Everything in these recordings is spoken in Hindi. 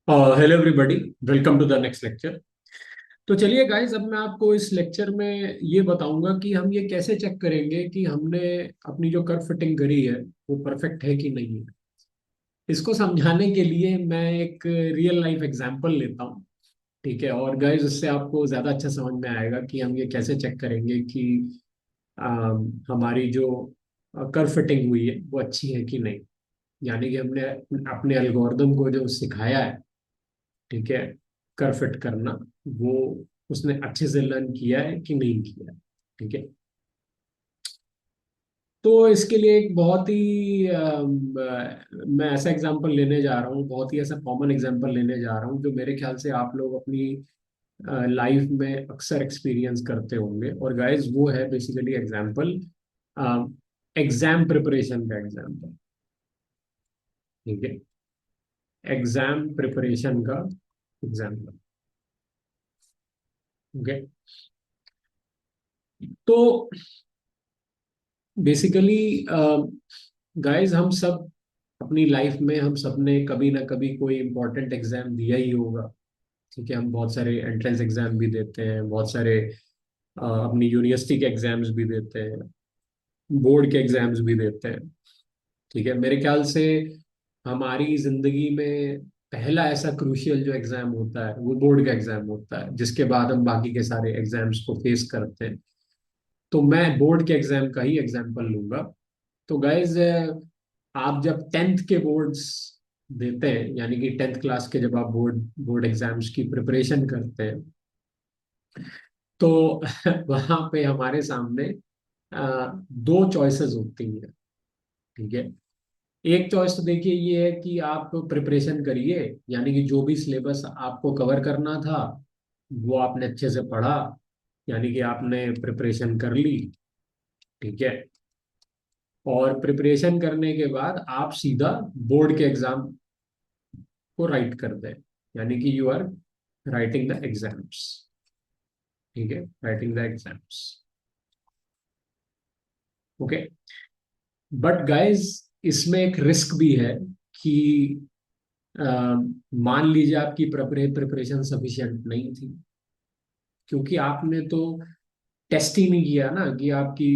Hello everybody, welcome to the next lecture. तो चलिए गाइस, अब मैं आपको इस लेक्चर में ये बताऊंगा कि हम ये कैसे चेक करेंगे कि हमने अपनी जो कर्व फिटिंग करी है वो परफेक्ट है कि नहीं है। इसको समझाने के लिए मैं एक रियल लाइफ एग्जांपल लेता हूँ। ठीक है, और गाइस इससे आपको ज़्यादा अच्छा समझ में आएगा कि हम ये कैसे चेक करेंगे कि हमारी जो कर्व फिटिंग हुई है वो अच्छी है कि नहीं। यानी कि हमने अपने एल्गोरिदम को जो सिखाया है, ठीक है, कर फिट करना, वो उसने अच्छे से लर्न किया है कि नहीं किया है। ठीक है, तो इसके लिए एक बहुत ही मैं ऐसा एग्जांपल लेने जा रहा हूँ, बहुत ही ऐसा कॉमन एग्जांपल लेने जा रहा हूँ जो मेरे ख्याल से आप लोग अपनी लाइफ में अक्सर एक्सपीरियंस करते होंगे। और गाइस वो है बेसिकली एग्जांपल एग्जाम प्रिपरेशन का एग्जांपल। ठीक है, एग्जाम प्रिपरेशन का एग्जांपल। ओके, तो बेसिकली गाइस हम सब अपनी लाइफ में हम सब ने कभी ना कभी कोई इम्पोर्टेंट एग्जाम दिया ही होगा। ठीक है, हम बहुत सारे एंट्रेंस एग्जाम भी देते हैं, बहुत सारे अपनी यूनिवर्सिटी के एग्जाम्स भी देते हैं, बोर्ड के एग्जाम्स भी देते हैं। ठीक है, मेरे ख्याल से हमारी जिंदगी में पहला ऐसा क्रूशियल जो एग्जाम होता है वो बोर्ड का एग्जाम होता है, जिसके बाद हम बाकी के सारे एग्जाम्स को फेस करते हैं। तो मैं बोर्ड के एग्जाम का ही एग्जाम्पल लूंगा। तो गाइज, आप जब टेंथ के बोर्ड्स देते हैं, यानी कि टेंथ क्लास के जब आप बोर्ड बोर्ड एग्जाम्स की प्रिपरेशन करते हैं, तो वहां पे हमारे सामने दो चॉइसेस होती हैं। ठीक है, एक चॉइस तो देखिए ये है कि आप प्रिपरेशन करिए, यानी कि जो भी सिलेबस आपको कवर करना था वो आपने अच्छे से पढ़ा, यानी कि आपने प्रिपरेशन कर ली। ठीक है, और प्रिपरेशन करने के बाद आप सीधा बोर्ड के एग्जाम को राइट कर दें, यानी कि you are writing the exams. ठीक है, writing the exams. Okay, but guys इसमें एक रिस्क भी है कि अ, मान लीजिए आपकी प्रिपरेशन सफिशिएंट नहीं थी, क्योंकि आपने तो टेस्ट ही नहीं किया ना कि आपकी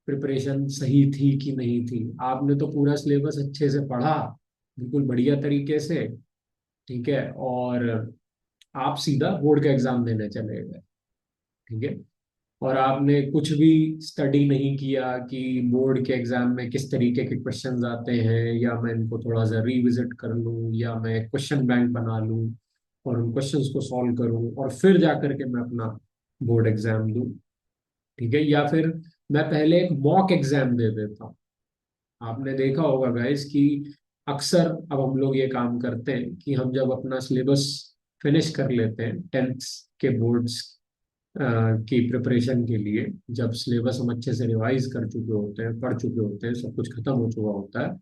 प्रिपरेशन सही थी कि नहीं थी। आपने तो पूरा सिलेबस अच्छे से पढ़ा, बिल्कुल बढ़िया तरीके से। ठीक है, और आप सीधा बोर्ड का एग्जाम देने चले गए। ठीक है, और आपने कुछ भी स्टडी नहीं किया कि बोर्ड के एग्जाम में किस तरीके के क्वेश्चंस आते हैं, या मैं इनको थोड़ा सा रिविजिट कर लूं, या मैं क्वेश्चन बैंक बना लूं और उन क्वेश्चंस को सॉल्व करूं और फिर जा करके मैं अपना बोर्ड एग्जाम दूं। ठीक है, या फिर मैं पहले एक मॉक एग्जाम दे देता हूं। आपने देखा होगा गाइस कि अक्सर अब हम लोग ये काम करते हैं कि हम जब अपना सिलेबस फिनिश कर लेते हैं टेंथ के बोर्ड्स की प्रिपरेशन के लिए, जब सिलेबस हम अच्छे से रिवाइज कर चुके होते हैं, पढ़ चुके होते हैं, सब कुछ खत्म हो चुका होता है,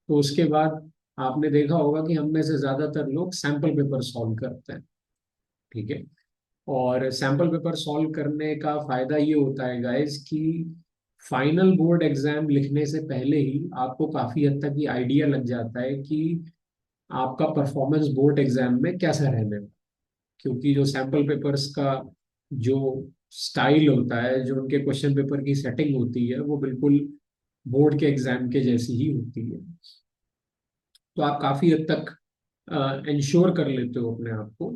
तो उसके बाद आपने देखा होगा कि हम में से ज्यादातर लोग सैम्पल पेपर सॉल्व करते हैं। ठीक है, और सैम्पल पेपर सॉल्व करने का फायदा ये होता है गाइस कि फाइनल बोर्ड एग्जाम लिखने से पहले ही आपको काफी हद तक ये आइडिया लग जाता है कि आपका परफॉर्मेंस बोर्ड एग्जाम में कैसा रहने वाला। क्योंकि जो सैम्पल पेपर्स का जो स्टाइल होता है, जो उनके क्वेश्चन पेपर की सेटिंग होती है, वो बिल्कुल बोर्ड के एग्जाम के जैसी ही होती है। तो आप काफी हद तक इंश्योर कर लेते हो अपने आप को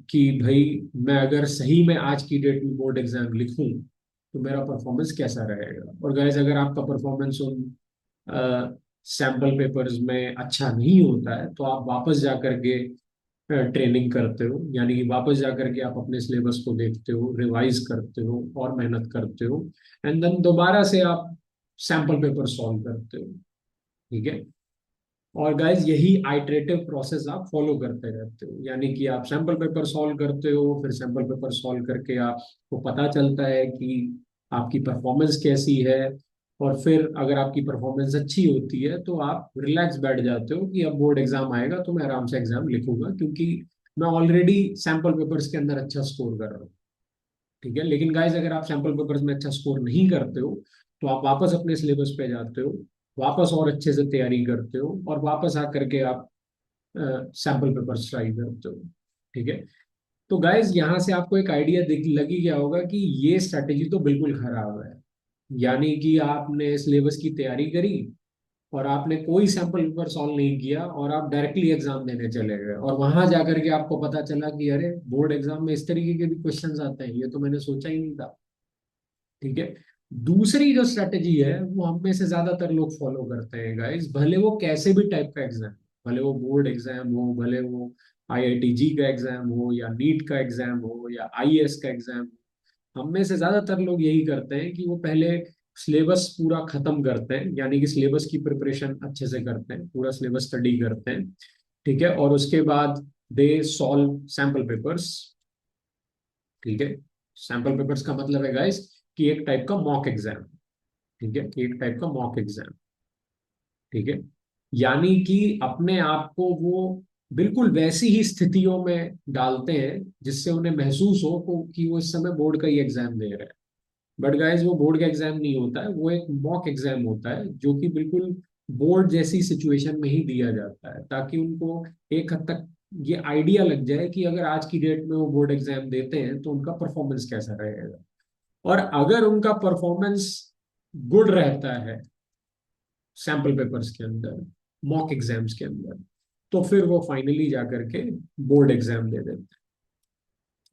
कि भाई मैं अगर सही में आज की डेट में बोर्ड एग्जाम लिखूं तो मेरा परफॉर्मेंस कैसा रहेगा। और गाइस, अगर आपका परफॉर्मेंस उन सैम्पल पेपर्स में अच्छा नहीं होता है तो आप वापस जा करके ट्रेनिंग करते हो, यानी कि वापस जा करके आप अपने सिलेबस को देखते हो, रिवाइज करते हो और मेहनत करते हो, एंड देन दोबारा से आप सैम्पल पेपर सॉल्व करते हो। ठीक है, और गाइज यही आइटरेटिव प्रोसेस आप फॉलो करते रहते हो, यानी कि आप सैम्पल पेपर सॉल्व करते हो, फिर सैम्पल पेपर सॉल्व करके आपको पता चलता है कि आपकी परफॉर्मेंस कैसी है। और फिर अगर आपकी परफॉर्मेंस अच्छी होती है तो आप रिलैक्स बैठ जाते हो कि अब बोर्ड एग्जाम आएगा तो मैं आराम से एग्जाम लिखूंगा, क्योंकि मैं ऑलरेडी सैम्पल पेपर्स के अंदर अच्छा स्कोर कर रहा हूँ। ठीक है, लेकिन गाइज अगर आप सैम्पल पेपर्स में अच्छा स्कोर नहीं करते हो तो आप वापस अपने सिलेबस पे जाते हो, वापस और अच्छे से तैयारी करते हो, और वापस आकर के आप सैंपल पेपर्स ट्राई करते हो। ठीक है। तो गाइज यहाँ से आपको एक आइडिया दिख लगी गया होगा कि ये स्ट्रैटेजी तो बिल्कुल खराब है। यानी कि आपने सिलेबस की तैयारी करी और आपने कोई सैंपल पेपर सॉल्व नहीं किया और आप डायरेक्टली एग्जाम देने चले गए, और वहां जाकर के आपको पता चला कि अरे बोर्ड एग्जाम में इस तरीके के भी क्वेश्चंस आते हैं, ये तो मैंने सोचा ही नहीं था। ठीक है। दूसरी जो स्ट्रेटेजी है वो हम में से ज्यादातर लोग फॉलो करते हैं गाइस, भले वो कैसे भी टाइप का एग्जाम, भले वो बोर्ड एग्जाम हो, भले वो आईआईटी जी का एग्जाम हो या नीट का एग्जाम हो या आईएएस का एग्जाम हो, हम में से ज्यादातर लोग यही करते हैं कि वो पहले सिलेबस पूरा खत्म करते हैं, यानी कि सिलेबस की प्रिपरेशन अच्छे से करते हैं, पूरा सिलेबस स्टडी करते हैं। ठीक है। और उसके बाद दे सॉल्व सैंपल पेपर्स। ठीक है। सैंपल पेपर्स का मतलब है गाइस कि एक टाइप का मॉक एग्जाम। ठीक है, कि एक टाइप का मॉक एग्जाम। ठीक है। यानी कि अपने आप को वो बिल्कुल वैसी ही स्थितियों में डालते हैं जिससे उन्हें महसूस हो कि वो इस समय बोर्ड का ही एग्जाम दे रहे हैं। बट गाइस वो बोर्ड का एग्जाम नहीं होता है, वो एक मॉक एग्जाम होता है जो कि बिल्कुल बोर्ड जैसी सिचुएशन में ही दिया जाता है, ताकि उनको एक हद तक ये आइडिया लग जाए कि अगर आज की डेट में वो बोर्ड एग्जाम देते हैं तो उनका परफॉर्मेंस कैसा रहेगा। और अगर उनका परफॉर्मेंस गुड रहता है सैंपल पेपर्स के अंदर, मॉक एग्जाम्स के अंदर, तो फिर वो फाइनली जाकर के बोर्ड एग्जाम दे देते हैं।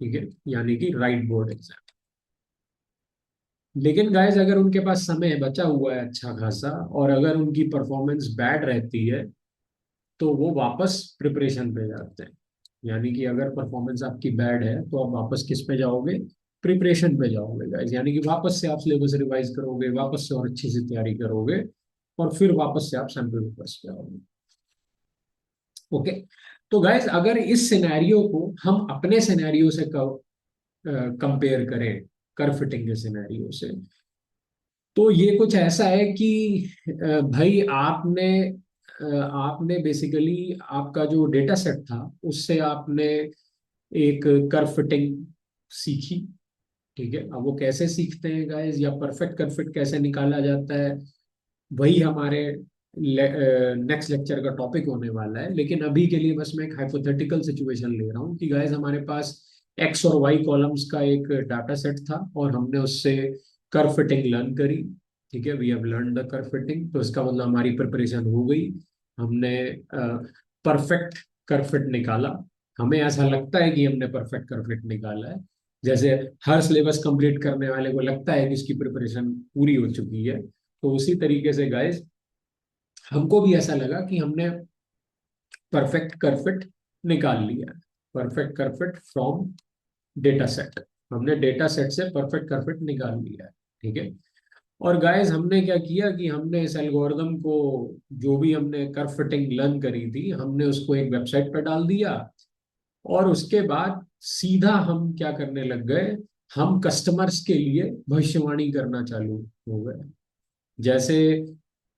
ठीक है, यानी कि राइट बोर्ड एग्जाम। लेकिन गाइस अगर उनके पास समय बचा हुआ है अच्छा खासा, और अगर उनकी परफॉर्मेंस बैड रहती है, तो वो वापस प्रिपरेशन पे जाते हैं। यानी कि अगर परफॉर्मेंस आपकी बैड है तो आप वापस किस पे जाओगे? प्रिपरेशन पे जाओगे गाइस। यानी कि वापस से आप सिलेबस रिवाइज करोगे, वापस से और अच्छी से तैयारी करोगे, और फिर वापस से आप सैंपल पेपर्स पे आओगे। ओके। तो गाइस अगर इस सिनेरियो को हम अपने सिनेरियो से कंपेयर करें, कर फिटिंग के सिनेरियो से, तो ये कुछ ऐसा है कि भाई आपने बेसिकली आपका जो डेटा सेट था उससे आपने एक कर्व फिटिंग सीखी। ठीक है। अब वो कैसे सीखते हैं गाइस, या परफेक्ट कर्व फिट कैसे निकाला जाता है, वही हमारे नेक्स्ट लेक्चर का टॉपिक होने वाला है। लेकिन अभी के लिए बस मैं एक हाइपोथेटिकल सिचुएशन ले रहा हूँ कि गाइस हमारे पास एक्स और वाई कॉलम्स का एक डाटा सेट था और हमने उससे कर्व फिटिंग लर्न करी। ठीक है, we have learn the curve fitting, तो इसका मतलब हमारी प्रिपरेशन हो गई। हमने परफेक्ट कर्व फिट निकाला। हमें ऐसा लगता है कि हमने परफेक्ट कर्व फिट निकाला है, जैसे हर सिलेबस कंप्लीट करने वाले को लगता है कि उसकी प्रिपरेशन पूरी हो चुकी है। तो उसी तरीके से गाइस हमको भी ऐसा लगा कि हमने परफेक्ट करफिट निकाल लिया। परफेक्ट करफिट फ्रॉम डेटा सेट, हमने डेटा सेट से परफेक्ट करफिट निकाल लिया है। ठीक है। और गाइस हमने क्या किया कि हमने इस एल्गोरिदम को, जो भी हमने कर्व फिटिंग लर्न करी थी, हमने उसको एक वेबसाइट पर डाल दिया। और उसके बाद सीधा हम क्या करने लग गए, हम कस्टमर्स के लिए भविष्यवाणी करना चालू हो गए। जैसे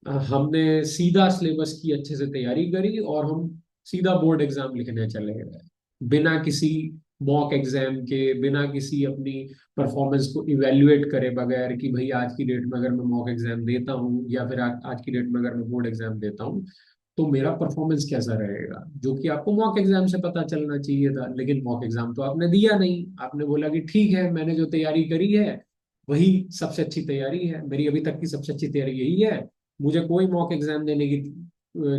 हमने सीधा सिलेबस की अच्छे से तैयारी करी और हम सीधा बोर्ड एग्जाम लिखने चले गए, बिना किसी मॉक एग्जाम के, बिना किसी अपनी परफॉर्मेंस को इवेल्युएट करे बगैर कि भाई आज की डेट में अगर मैं मॉक एग्जाम देता हूँ या फिर आज की डेट में अगर मैं बोर्ड एग्जाम देता हूँ तो मेरा परफॉर्मेंस कैसा रहेगा, जो कि आपको मॉक एग्जाम से पता चलना चाहिए था। लेकिन मॉक एग्जाम तो आपने दिया नहीं, आपने बोला कि ठीक है मैंने जो तैयारी करी है वही सबसे अच्छी तैयारी है, मेरी अभी तक की सबसे अच्छी तैयारी यही है, मुझे कोई मॉक एग्जाम देने की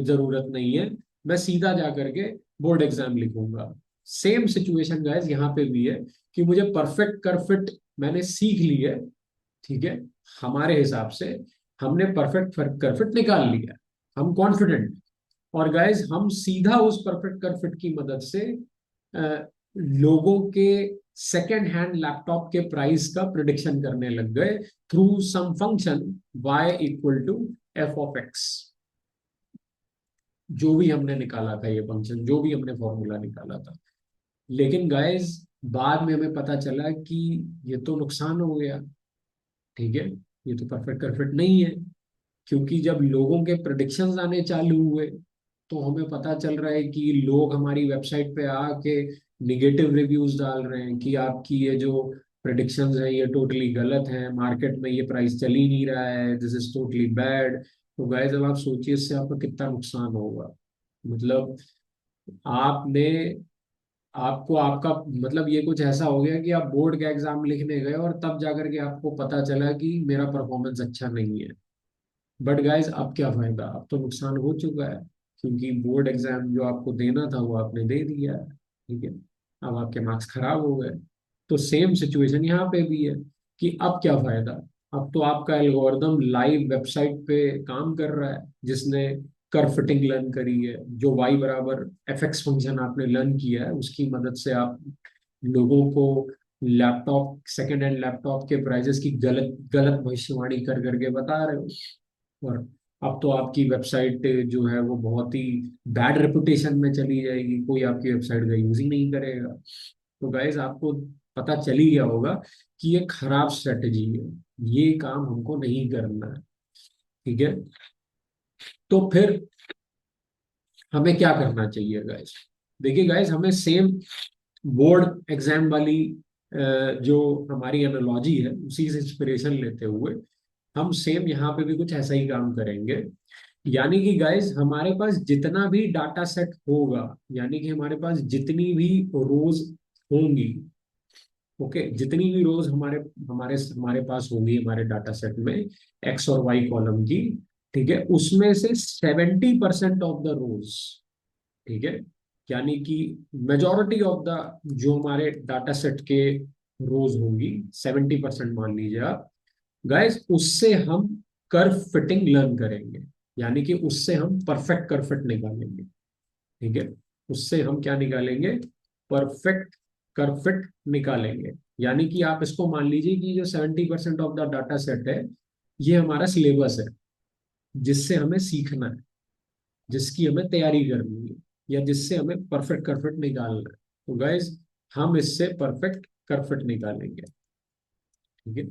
जरूरत नहीं है, मैं सीधा जा करके बोर्ड एग्जाम लिखूंगा। सेम सिचुएशन गाइस यहाँ पे भी है कि मुझे परफेक्ट कर फिट मैंने सीख ली है। ठीक है। हमारे हिसाब से हमने परफेक्ट कर फिट निकाल लिया, हम कॉन्फिडेंट। और गाइस हम सीधा उस परफेक्ट कर फिट की मदद से लोगों के सेकेंड हैंड लैपटॉप के प्राइस का प्रिडिक्शन करने लग गए through some function y = f(x), जो भी हमने निकाला था, ये फंक्शन जो भी हमने फॉर्मूला निकाला था। लेकिन गाइस बाद में हमें पता चला कि ये तो नुकसान हो गया। ठीक है, ये तो परफेक्ट परफेक्ट नहीं है, क्योंकि जब लोगों के प्रिडिक्शंस आने चालू हुए तो हमें पता चल रहा है कि लोग हमारी वेबसाइट पे आके निगेटिव रिव्यूज डाल रहे हैं कि आपकी ये जो प्रिडिक्शंस है ये टोटली गलत है, मार्केट में ये प्राइस चल ही नहीं रहा है, दिस इज टोटली बैड। तो गाइस अब आप सोचिए इससे आपका कितना नुकसान होगा। मतलब आपने आपको आपका मतलब ये कुछ ऐसा हो गया कि आप बोर्ड का एग्जाम लिखने गए और तब जाकर के आपको पता चला कि मेरा परफॉर्मेंस अच्छा नहीं है। बट गाइस अब क्या फायदा, अब तो नुकसान हो चुका है, क्योंकि बोर्ड एग्जाम जो आपको देना था वो आपने दे दिया है। ठीक है, अब आपके मार्क्स खराब हो गए। तो सेम सिचुएशन यहाँ पे भी है कि अब क्या फायदा। अब तो आपका एल्गोरिदम लाइव वेबसाइट पे काम कर रहा है, जिसने कर्व फिटिंग लर्न करी है, जो वाई बराबर एफ एक्स फंक्शन आपने लर्न किया है, उसकी मदद से आप लोगों को लैपटॉप, सेकेंड हैंड लैपटॉप के प्राइजेस की गलत गलत भविष्यवाणी कर करके बता रहे हो। और अब तो आपकी वेबसाइट जो है वो बहुत ही बैड रेपुटेशन में चली जाएगी, कोई आपकी वेबसाइट का यूज ही नहीं करेगा। तो गाइज आपको पता चल ही गया होगा कि ये खराब स्ट्रेटेजी है, ये काम हमको नहीं करना है। ठीक है, तो फिर हमें क्या करना चाहिए गाइज। देखिए गाइज, हमें सेम बोर्ड एग्जाम वाली जो हमारी एनालॉजी है उसी से इंस्पिरेशन लेते हुए हम सेम यहाँ पे भी कुछ ऐसा ही काम करेंगे। यानी कि गाइस हमारे पास जितना भी डाटा सेट होगा, यानी कि हमारे पास जितनी भी रोज होंगी, ओके, जितनी भी रोज हमारे हमारे हमारे पास होंगी हमारे डाटा सेट में, एक्स और वाई कॉलम की, ठीक है, उसमें से 70% ऑफ द रोज, ठीक है, यानी कि मेजॉरिटी ऑफ द जो हमारे डाटा सेट के रोज होंगी, 70% मान लीजिए आप गाइस, उससे हम कर्व फिटिंग लर्न करेंगे। यानी कि उससे हम परफेक्ट कर्व फिट निकालेंगे। ठीक है, उससे हम क्या निकालेंगे, परफेक्ट कर्व फिट निकालेंगे। यानी कि आप इसको मान लीजिए कि जो 70% ऑफ द डाटा सेट है, ये हमारा सिलेबस है, जिससे हमें सीखना है, जिसकी हमें तैयारी करनी है, या जिससे हमें परफेक्ट कर्व फिट निकालना है। तो गाइस हम इससे परफेक्ट कर्व फिट निकालेंगे। ठीक है,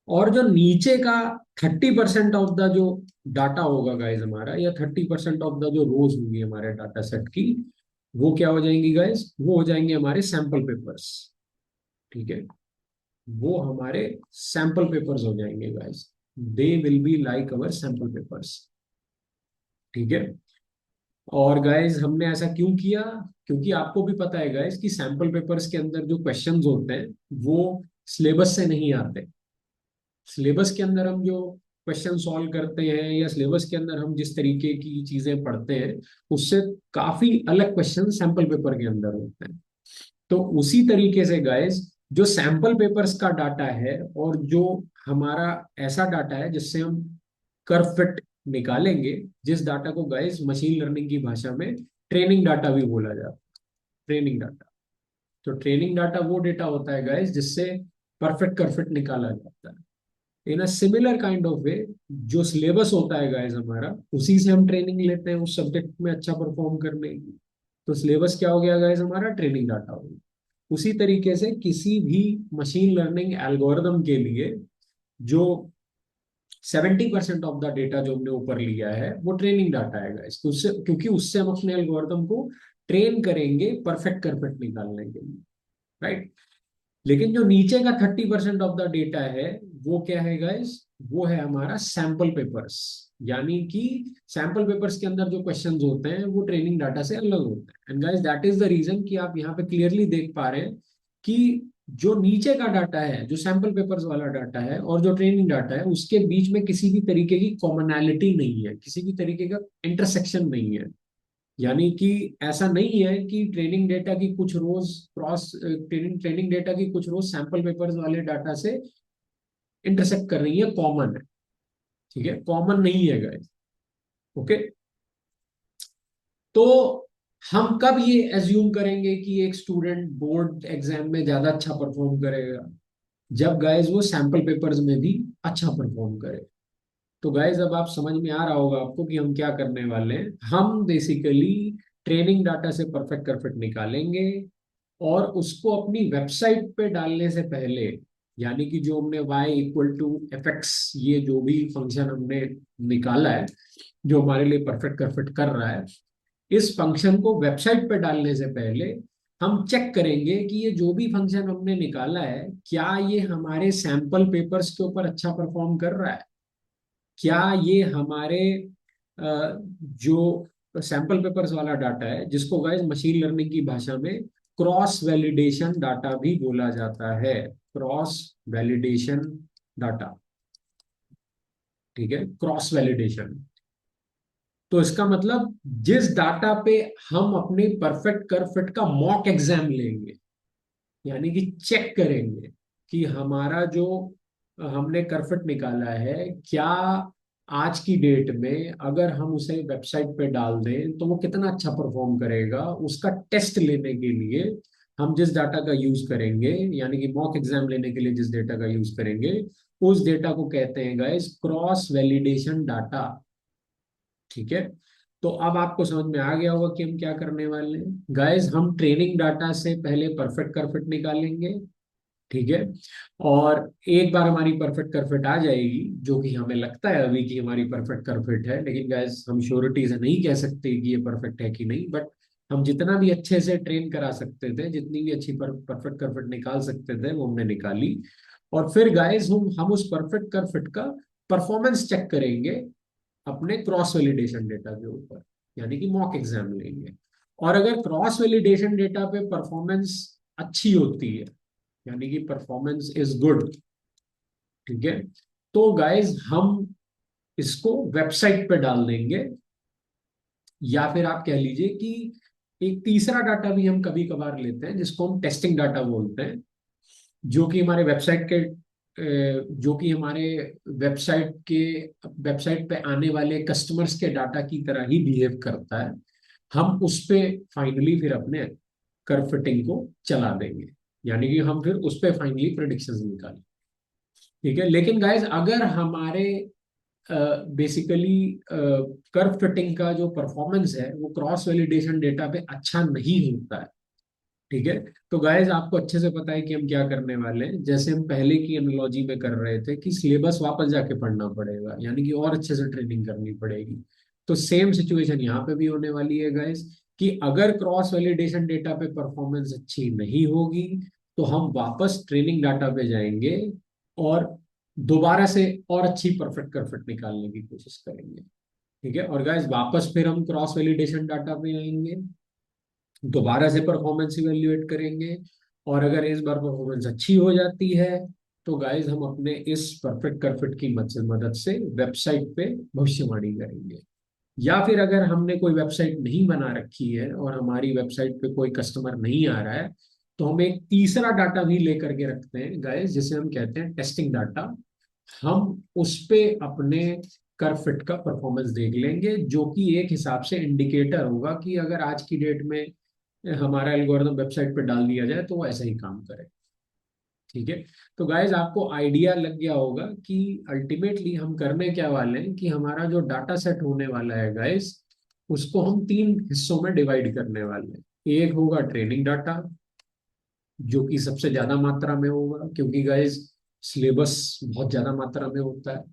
और जो नीचे का 30% ऑफ द जो डाटा होगा गाइज हमारा, या 30% ऑफ द जो रोज होंगी हमारे डाटा सेट की, वो क्या हो जाएंगी गाइज, वो हो जाएंगे हमारे सैंपल पेपर्स। ठीक है, वो हमारे सैंपल पेपर्स हो जाएंगे guys. They will be like our sample papers. ठीक है, और गाइज हमने ऐसा क्यों किया, क्योंकि आपको भी पता है गाइज कि सैंपल पेपर्स के अंदर जो क्वेश्चंस होते हैं वो सिलेबस से नहीं आते। सिलेबस के अंदर हम जो क्वेश्चन सॉल्व करते हैं, या सिलेबस के अंदर हम जिस तरीके की चीजें पढ़ते हैं, उससे काफी अलग क्वेश्चन सैंपल पेपर के अंदर होते हैं। तो उसी तरीके से गाइस, जो सैंपल पेपर्स का डाटा है, और जो हमारा ऐसा डाटा है जिससे हम कर्व फिट निकालेंगे, जिस डाटा को गाइस मशीन लर्निंग की भाषा में ट्रेनिंग डाटा भी बोला जाता है। ट्रेनिंग डाटा, तो ट्रेनिंग डाटा वो डेटा होता है गाइस जिससे परफेक्ट कर्व फिट निकाला जाता है। In a similar kind of way, जो सिलेबस होता है गाइस हमारा, उसी से हम ट्रेनिंग लेते हैं उस सब्जेक्ट में अच्छा परफॉर्म करने की। तो सिलेबस क्या हो गया गाइस, हमारा ट्रेनिंग डाटा हो गया। उसी तरीके से किसी भी मशीन लर्निंग एल्गोरिदम के लिए जो 70% ऑफ द डेटा जो हमने ऊपर लिया है वो ट्रेनिंग डाटा है गाइस, तो उससे, क्योंकि उससे हम अपने एल्गोरिदम को ट्रेन करेंगे परफेक्ट परफेक्ट निकालने के लिए, राइट। लेकिन जो नीचे का 30% ऑफ द डेटा है, वो क्या है गाइस, वो है हमारा सैंपल पेपर्स। यानी कि सैंपल पेपर्स के अंदर जो क्वेश्चंस होते हैं वो ट्रेनिंग डाटा से अलग होते हैं। And guys that is the reason कि आप यहाँ पे क्लियरली देख पा रहे हैं कि जो नीचे का डाटा है, जो सैंपल पेपर्स वाला डाटा है, और जो ट्रेनिंग डाटा है, उसके बीच में किसी भी तरीके की कॉमनैलिटी नहीं है, किसी भी तरीके का इंटरसेक्शन नहीं है। यानी कि ऐसा नहीं है कि ट्रेनिंग डेटा की कुछ रोज क्रॉस ट्रेनिंग ट्रेनिंग डेटा की कुछ रोज सैंपल पेपर्स वाले डाटा से इंटरसेक्ट कर रही है, कॉमन है। ठीक है, कॉमन नहीं है गाइस। ओके, तो हम कब ये एज्यूम करेंगे कि एक स्टूडेंट बोर्ड एग्जाम में ज्यादा अच्छा परफॉर्म करेगा, जब गाइस वो सैंपल पेपर्स में भी अच्छा परफॉर्म करे। तो गाइज अब आप समझ में आ रहा होगा आपको कि हम क्या करने वाले हैं। हम बेसिकली ट्रेनिंग डाटा से परफेक्ट परफेक्ट निकालेंगे, और उसको अपनी वेबसाइट पे डालने से पहले, यानी कि जो हमने y equal to f x, ये जो भी फंक्शन हमने निकाला है, जो हमारे लिए परफेक्ट परफेक्ट कर रहा है, इस फंक्शन को वेबसाइट पे डालने से पहले हम चेक करेंगे कि ये जो भी फंक्शन हमने निकाला है, क्या ये हमारे सैंपल पेपर्स के ऊपर अच्छा परफॉर्म कर रहा है, क्या ये हमारे जो सैंपल पेपर्स वाला डाटा है, जिसको गाइस मशीन लर्निंग की भाषा में क्रॉस वैलिडेशन डाटा भी बोला जाता है। क्रॉस वैलिडेशन डाटा, ठीक है, क्रॉस वैलिडेशन। तो इसका मतलब जिस डाटा पे हम अपने परफेक्ट कर्व फिट का मॉक एग्जाम लेंगे, यानी कि चेक करेंगे कि हमारा जो हमने कर्व फिट निकाला है, क्या आज की डेट में अगर हम उसे वेबसाइट पे डाल दें तो वो कितना अच्छा परफॉर्म करेगा, उसका टेस्ट लेने के लिए हम जिस डाटा का यूज करेंगे, यानी कि मॉक एग्जाम लेने के लिए जिस डेटा का यूज करेंगे, उस डेटा को कहते हैं गाइस क्रॉस वैलिडेशन डाटा। ठीक है। तो अब आपको समझ में आ गया होगा कि हम क्या करने वाले हैं गाइस। हम ट्रेनिंग डाटा से पहले परफेक्ट करफिट निकालेंगे, ठीक है। और एक बार हमारी परफेक्ट करफिट आ जाएगी, जो कि हमें लगता है अभी कि हमारी परफेक्ट करफिट है, लेकिन गाइस हम श्योरिटी से नहीं कह सकते कि ये परफेक्ट है कि नहीं, बट हम जितना भी अच्छे से ट्रेन करा सकते थे, जितनी भी अच्छी परफेक्ट करफिट निकाल सकते थे, वो हमने निकाली। और फिर गाइस हम उस परफेक्ट करफिट का परफॉर्मेंस चेक करेंगे अपने क्रॉस वैलिडेशन डेटा के ऊपर, यानी कि मॉक एग्जाम लेंगे। और अगर क्रॉस वैलिडेशन डेटा पे परफॉर्मेंस अच्छी होती है, यानी कि परफॉर्मेंस इज गुड, ठीक है, तो गाइस हम इसको वेबसाइट पे डाल देंगे। या फिर आप कह लीजिए कि एक तीसरा डाटा भी हम कभी कभार लेते हैं, जिसको हम टेस्टिंग डाटा बोलते हैं, जो कि हमारे वेबसाइट पे आने वाले कस्टमर्स के डाटा की तरह ही बिहेव करता है। हम उस पे फाइनली फिर अपने कर्व फिटिंग को चला देंगे, यानी कि हम फिर उस पे फाइनली प्रेडिक्शंस निकालें। ठीक है। लेकिन गाइज अगर हमारे बेसिकली कर्व फिटिंग का जो परफॉर्मेंस है वो क्रॉस वैलिडेशन डेटा पे अच्छा नहीं होता है, ठीक है, तो गाइज आपको अच्छे से पता है कि हम क्या करने वाले हैं। जैसे हम पहले की एनालॉजी में कर रहे थे कि सिलेबस वापस जाके पढ़ना पड़ेगा, यानी कि और अच्छे से ट्रेनिंग करनी पड़ेगी। तो सेम सिचुएशन यहाँ पे भी होने वाली है गाइज, कि अगर क्रॉस वैलिडेशन डेटा पे परफॉर्मेंस अच्छी नहीं होगी, तो हम वापस ट्रेनिंग डाटा पे जाएंगे और दोबारा से और अच्छी परफेक्ट परफेक्ट निकालने की कोशिश करेंगे। ठीक है। और गाइज वापस फिर हम क्रॉस वैलिडेशन डाटा पे आएंगे, दोबारा से परफॉर्मेंस इवेल्युएट करेंगे। और अगर इस बार परफॉर्मेंस अच्छी हो जाती है, तो गाइज हम अपने इस परफेक्ट करफिट की मदद से वेबसाइट पे भविष्यवाणी करेंगे। या फिर अगर हमने कोई वेबसाइट नहीं बना रखी है और हमारी वेबसाइट पे कोई कस्टमर नहीं आ रहा है, तो हम एक तीसरा डाटा भी लेकर के रखते हैं गाइज, जिसे हम कहते हैं टेस्टिंग डाटा। हम उस पे अपने कर फिट का परफॉर्मेंस देख लेंगे, जो कि एक हिसाब से इंडिकेटर होगा कि अगर आज की डेट में हमारा एल्गोरिदम वेबसाइट पे डाल दिया जाए तो वो ऐसा ही काम करे। ठीक है। तो गाइज आपको आइडिया लग गया होगा कि अल्टीमेटली हम करने क्या वाले हैं, कि हमारा जो डाटा सेट होने वाला है गाइज, उसको हम तीन हिस्सों में डिवाइड करने वाले हैं। एक होगा ट्रेनिंग डाटा, जो कि सबसे ज्यादा मात्रा में होगा, क्योंकि गाइज सिलेबस बहुत ज्यादा मात्रा में होता है।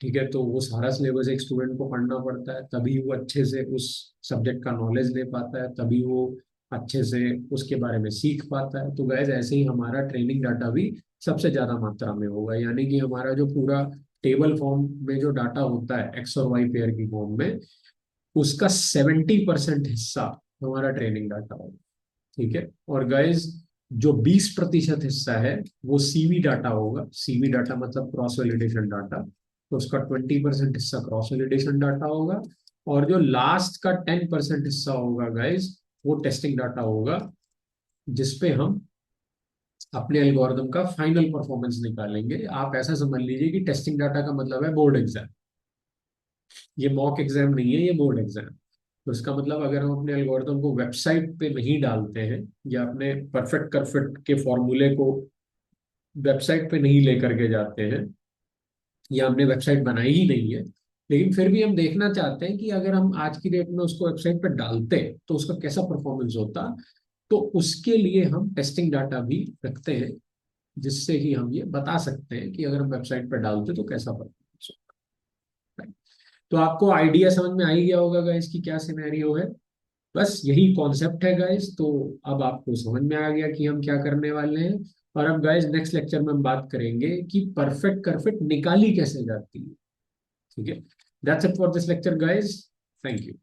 ठीक है। तो वो सारा सिलेबस एक स्टूडेंट को पढ़ना पड़ता है, तभी वो अच्छे से उस सब्जेक्ट का नॉलेज ले पाता है, तभी वो अच्छे से उसके बारे में सीख पाता है। तो गाइज ऐसे ही हमारा ट्रेनिंग डाटा भी सबसे ज्यादा मात्रा में होगा, यानी कि हमारा जो पूरा टेबल फॉर्म में जो डाटा होता है एक्स और वाई पेयर की फॉर्म में, उसका 70% हिस्सा हमारा ट्रेनिंग डाटा होगा। ठीक है। और गाइज जो 20% हिस्सा है वो सीवी डाटा होगा। सीवी डाटा मतलब क्रॉस वैलिडेशन डाटा, तो उसका 20% हिस्सा क्रॉस वैलिडेशन डाटा होगा। और जो लास्ट का 10% हिस्सा होगा गाइज, वो टेस्टिंग डाटा होगा, जिसपे हम अपने एल्गोरिदम का फाइनल परफॉर्मेंस निकालेंगे। आप ऐसा समझ लीजिए कि टेस्टिंग डाटा का मतलब है बोर्ड एग्जाम। ये मॉक एग्जाम नहीं है, ये बोर्ड एग्जाम। तो इसका मतलब अगर हम अपने एल्गोरिदम को वेबसाइट पे नहीं डालते हैं, या अपने परफेक्ट करफिट के फॉर्मूले को वेबसाइट पे नहीं लेकर के जाते हैं, या हमने वेबसाइट बनाई ही नहीं है, लेकिन फिर भी हम देखना चाहते हैं कि अगर हम आज की डेट में उसको वेबसाइट पे डालते तो उसका कैसा परफॉर्मेंस होता, तो उसके लिए हम टेस्टिंग डाटा भी रखते हैं, जिससे कि हम ये बता सकते हैं कि अगर हम वेबसाइट पे डालते तो कैसा परफॉर्मेंस होता है। तो आपको आइडिया समझ में आ ही गया होगा गाइस कि क्या सिनेरियो है। बस यही कॉन्सेप्ट है गाइस। तो अब आपको समझ में आ गया कि हम क्या करने वाले हैं। और अब गाइस नेक्स्ट लेक्चर में हम बात करेंगे कि परफेक्ट करफिट निकाली कैसे जाती है। ठीक है। That's it for this lecture guys. Thank you.